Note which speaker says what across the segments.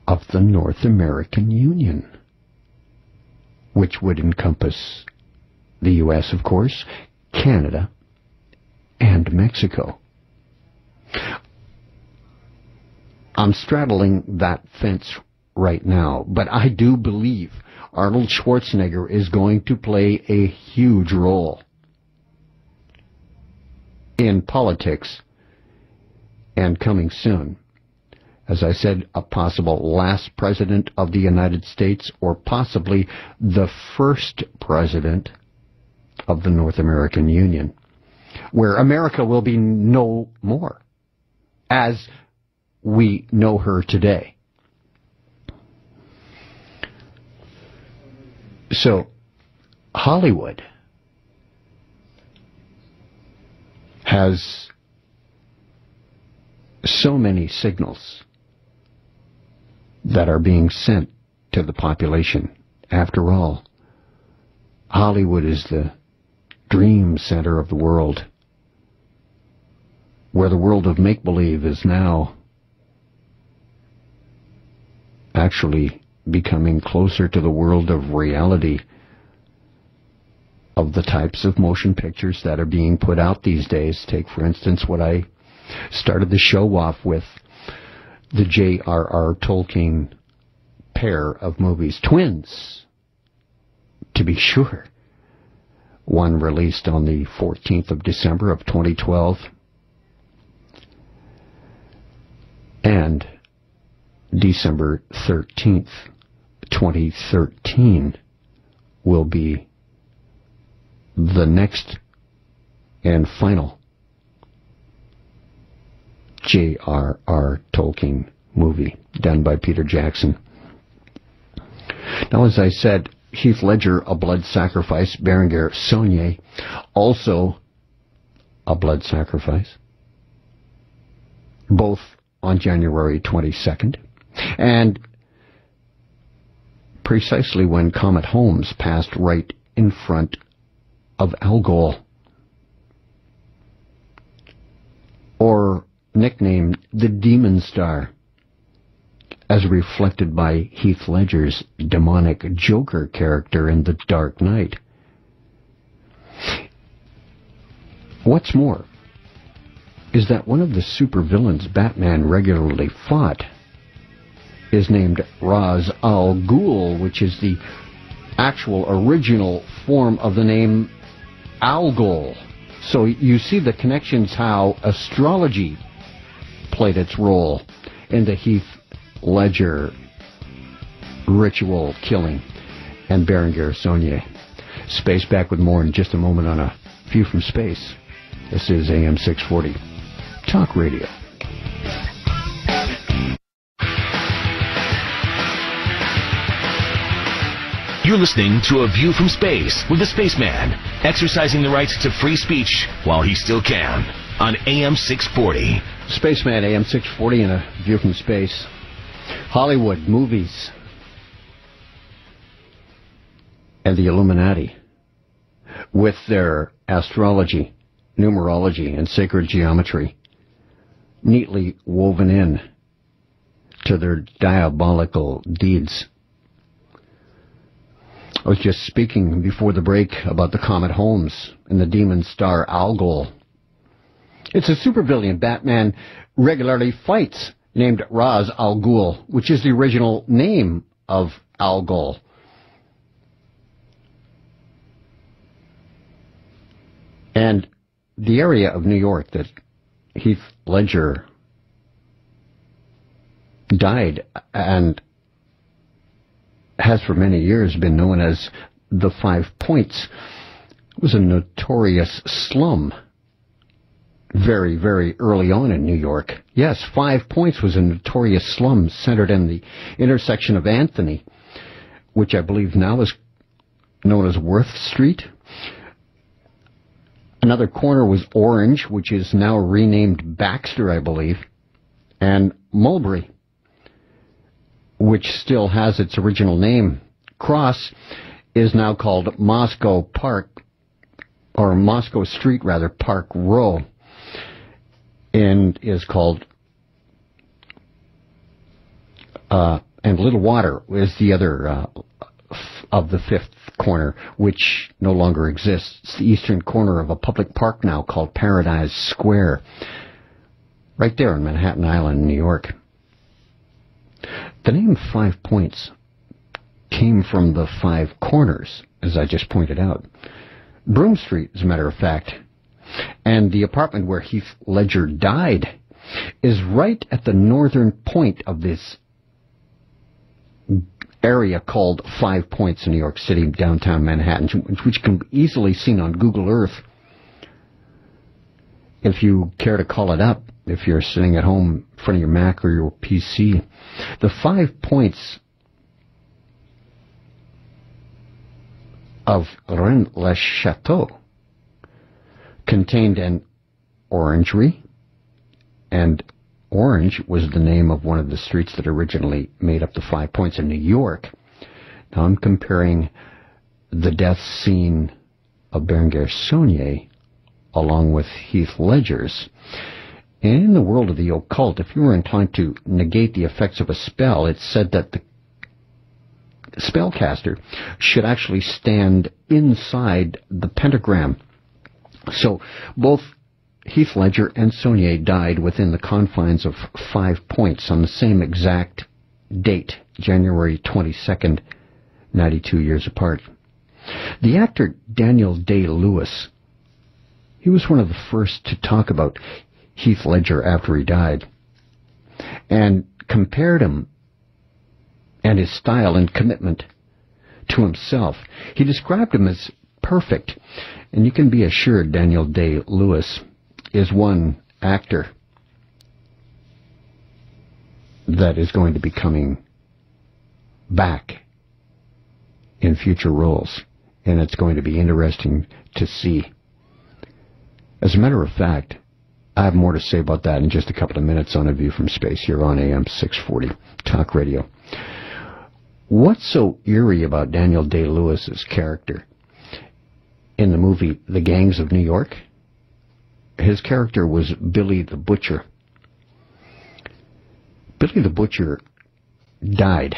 Speaker 1: of the North American Union, which would encompass the U.S., of course, Canada, and Mexico. I'm straddling that fence right now, but I do believe Arnold Schwarzenegger is going to play a huge role in politics, and coming soon. As I said, a possible last president of the United States, or possibly the first president of the North American Union, where America will be no more as we know her today. So, Hollywood has so many signals that are being sent to the population. After all, Hollywood is the dream center of the world, where the world of make-believe is now actually becoming closer to the world of reality, of the types of motion pictures that are being put out these days. Take, for instance, what I started the show off with, the J.R.R. Tolkien pair of movies, twins, to be sure. One released on the 14th of December of 2012, and December 13th, 2013 will be the next and final J.R.R. Tolkien movie done by Peter Jackson. Now, as I said, Heath Ledger, a blood sacrifice. Berenger Saunier, also a blood sacrifice. Both on January 22nd. And precisely when Comet Holmes passed right in front of Algol, or nicknamed the Demon Star, as reflected by Heath Ledger's demonic Joker character in The Dark Knight. What's more is that one of the supervillains Batman regularly fought is named Ra's al Ghul, which is the actual original form of the name Algol. So you see the connections, how astrology played its role in the Heath Ledger ritual killing. And Berenger Saunier. Space back with more in just a moment on A View from Space. This is AM 640 Talk Radio.
Speaker 2: You're listening to A View from Space with the Spaceman, exercising the rights to free speech while he still can, on AM 640.
Speaker 1: Spaceman, AM 640, and A View from Space. Hollywood, movies, and the Illuminati, with their astrology, numerology, and sacred geometry, neatly woven in to their diabolical deeds. I was just speaking before the break about the Comet Holmes and the demon star Algol. It's a supervillain Batman regularly fights, named Ra's al Ghul, which is the original name of Algol. And the area of New York that Heath Ledger died and has for many years been known as the 5 Points, was a notorious slum very, very early on in New York. Yes, 5 Points was a notorious slum centered in the intersection of Anthony, which I believe now is known as Worth Street. Another corner was Orange, which is now renamed Baxter, I believe, and Mulberry, which still has its original name. Cross is now called Moscow Park, or Moscow Street, rather, Park Row, and is called And Little Water is the other of the fifth corner, which no longer exists. It's the eastern corner of a public park now called Paradise Square, right there on Manhattan Island, New York. The name 5 Points came from the 5 corners, as I just pointed out. Broome Street, as a matter of fact, and the apartment where Heath Ledger died is right at the northern point of this area called 5 Points in New York City, downtown Manhattan, which can be easily seen on Google Earth. If you care to call it up, if you're sitting at home in front of your Mac or your PC, the 5 Points of Rennes-le-Château contained an orangery, and Orange was the name of one of the streets that originally made up the 5 Points in New York. Now I'm comparing the death scene of Berenguer Saunier along with Heath Ledger's. In the world of the occult, if you were inclined to negate the effects of a spell, it's said that the spellcaster should actually stand inside the pentagram. So both Heath Ledger and Saunier died within the confines of 5 Points on the same exact date, January 22nd, 92 years apart. The actor Daniel Day-Lewis, he was one of the first to talk about Heath Ledger after he died, and compared him and his style and commitment to himself. He described him as perfect, and you can be assured Daniel Day-Lewis is one actor that is going to be coming back in future roles, and it's going to be interesting to see. As a matter of fact, I have more to say about that in just a couple of minutes on A View from Space here on AM 640 Talk Radio. What's so eerie about Daniel Day-Lewis's character in the movie The Gangs of New York? His character was Billy the Butcher. Billy the Butcher died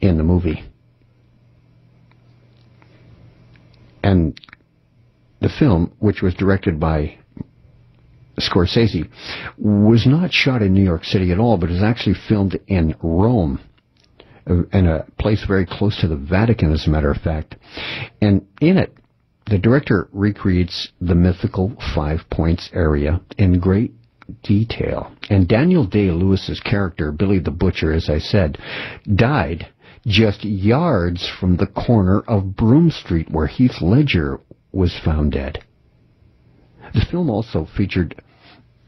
Speaker 1: in the movie. And the film, which was directed by Scorsese, was not shot in New York City at all, but was actually filmed in Rome, in a place very close to the Vatican, as a matter of fact. And in it, the director recreates the mythical 5 Points area in great detail. And Daniel Day-Lewis's character, Billy the Butcher, as I said, died just yards from the corner of Broome Street where Heath Ledger was found dead. The film also featured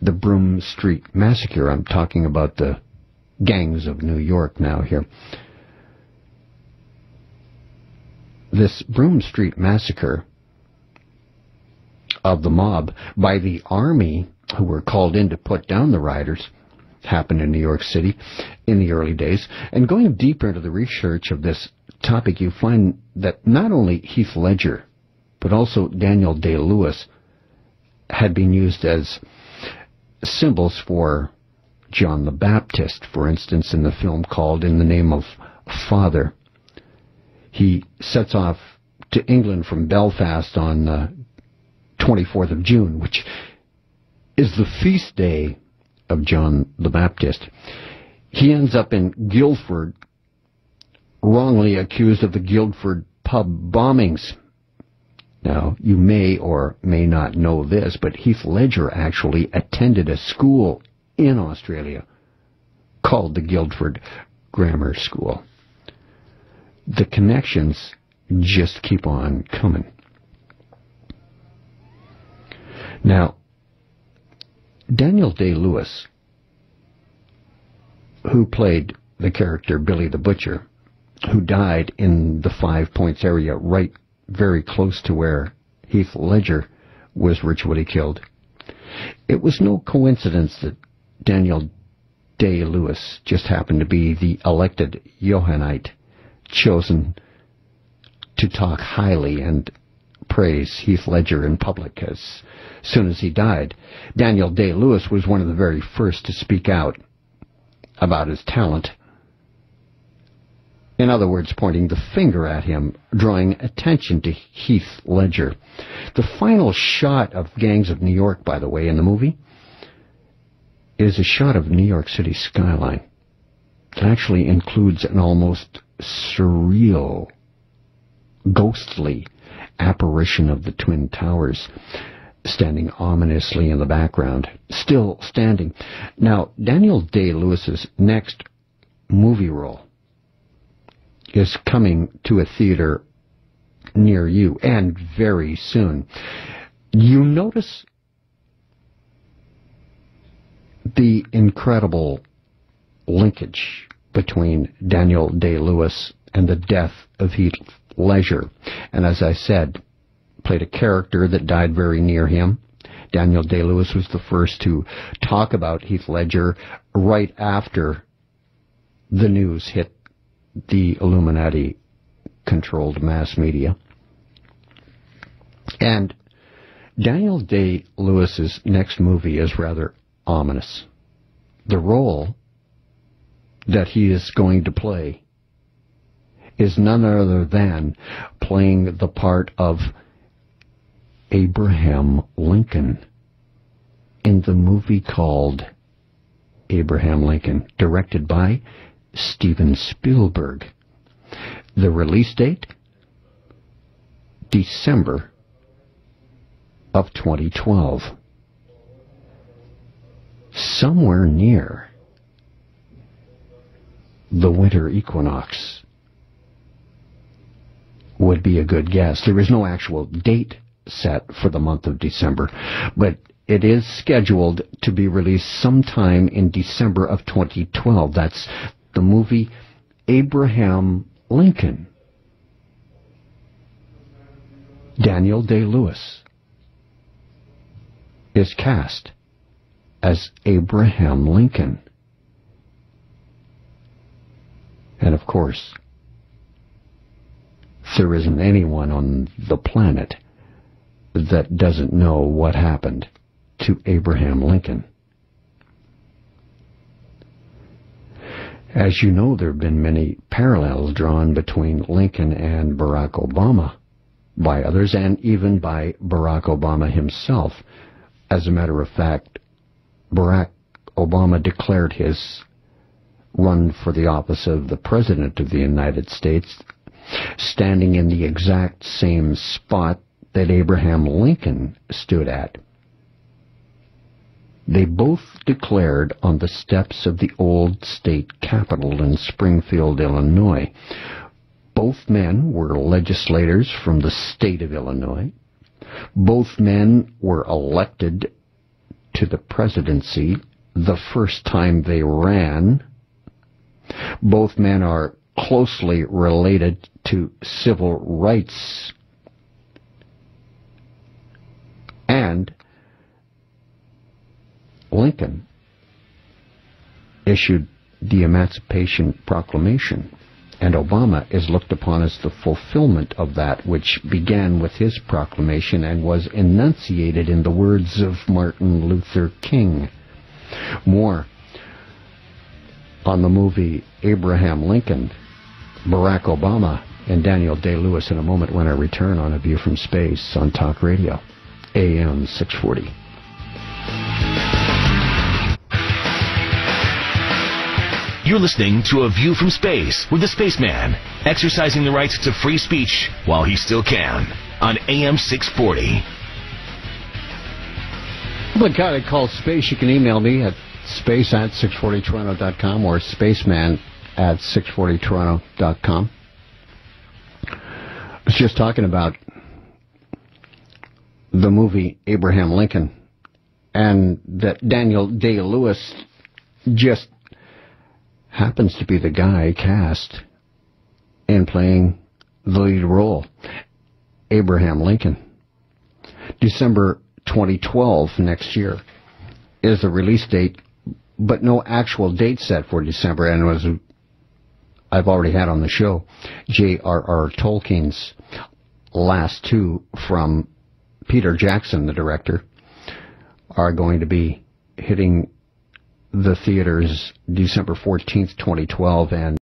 Speaker 1: the Broome Street Massacre. I'm talking about the Gangs of New York now here. This Broome Street Massacre of the mob by the army who were called in to put down the rioters happened in New York City in the early days. And going deeper into the research of this topic, you find that not only Heath Ledger, but also Daniel Day-Lewis had been used as symbols for John the Baptist, for instance, in the film called In the Name of Father. He sets off to England from Belfast on the 24th of June, which is the feast day of John the Baptist. He ends up in Guildford, wrongly accused of the Guildford pub bombings. Now, you may or may not know this, but Heath Ledger actually attended a school in Australia called the Guildford Grammar School. The connections just keep on coming. Now, Daniel Day-Lewis, who played the character Billy the Butcher, who died in the 5 Points area right very close to where Heath Ledger was ritually killed, it was no coincidence that Daniel Day-Lewis just happened to be the elected Johannite chosen to talk highly and praise Heath Ledger in public as soon as he died. Daniel Day-Lewis was one of the very first to speak out about his talent In other words, pointing the finger at him, drawing attention to Heath Ledger. The final shot of Gangs of New York, by the way, in the movie, is a shot of New York City skyline. It actually includes an almost surreal, ghostly apparition of the Twin Towers standing ominously in the background, still standing. Now, Daniel Day-Lewis's next movie role is coming to a theater near you, and very soon. You notice the incredible linkage between Daniel Day-Lewis and the death of Heath Ledger. And as I said, played a character that died very near him. Daniel Day-Lewis was the first to talk about Heath Ledger right after the news hit the Illuminati-controlled mass media. And Daniel Day-Lewis's next movie is rather ominous. The role that he is going to play is none other than playing the part of Abraham Lincoln in the movie called Abraham Lincoln, directed by Steven Spielberg. The release date? December of 2012. Somewhere near the winter equinox would be a good guess. There is no actual date set for the month of December, but it is scheduled to be released sometime in December of 2012. That's the movie Abraham Lincoln. Daniel Day-Lewis is cast as Abraham Lincoln. And of course, there isn't anyone on the planet that doesn't know what happened to Abraham Lincoln. As you know, there have been many parallels drawn between Lincoln and Barack Obama by others, and even by Barack Obama himself. As a matter of fact, Barack Obama declared his run for the office of the President of the United States standing in the exact same spot that Abraham Lincoln stood at. They both declared on the steps of the old state capitol in Springfield, Illinois. Both men were legislators from the state of Illinois. Both men were elected to the presidency the first time they ran. Both men are closely related to civil rights. And Lincoln issued the Emancipation Proclamation, and Obama is looked upon as the fulfillment of that, which began with his proclamation and was enunciated in the words of Martin Luther King. More on the movie Abraham Lincoln, Barack Obama, and Daniel Day-Lewis in a moment when I return on A View from Space on Talk Radio, AM 640.
Speaker 2: You're listening to A View from Space with the Spaceman, exercising the right to free speech while he still can, on AM 640.
Speaker 1: The guy I call Space, you can email me at space@640toronto.com or spaceman@640toronto.com. I was just talking about the movie Abraham Lincoln, and that Daniel Day-Lewis just happens to be the guy cast in playing the lead role, Abraham Lincoln. December 2012, next year, is the release date, but no actual date set for December. And I've already had on the show J.R.R. Tolkien's last two from Peter Jackson, the director, are going to be hitting the theaters December 14th, 2012, and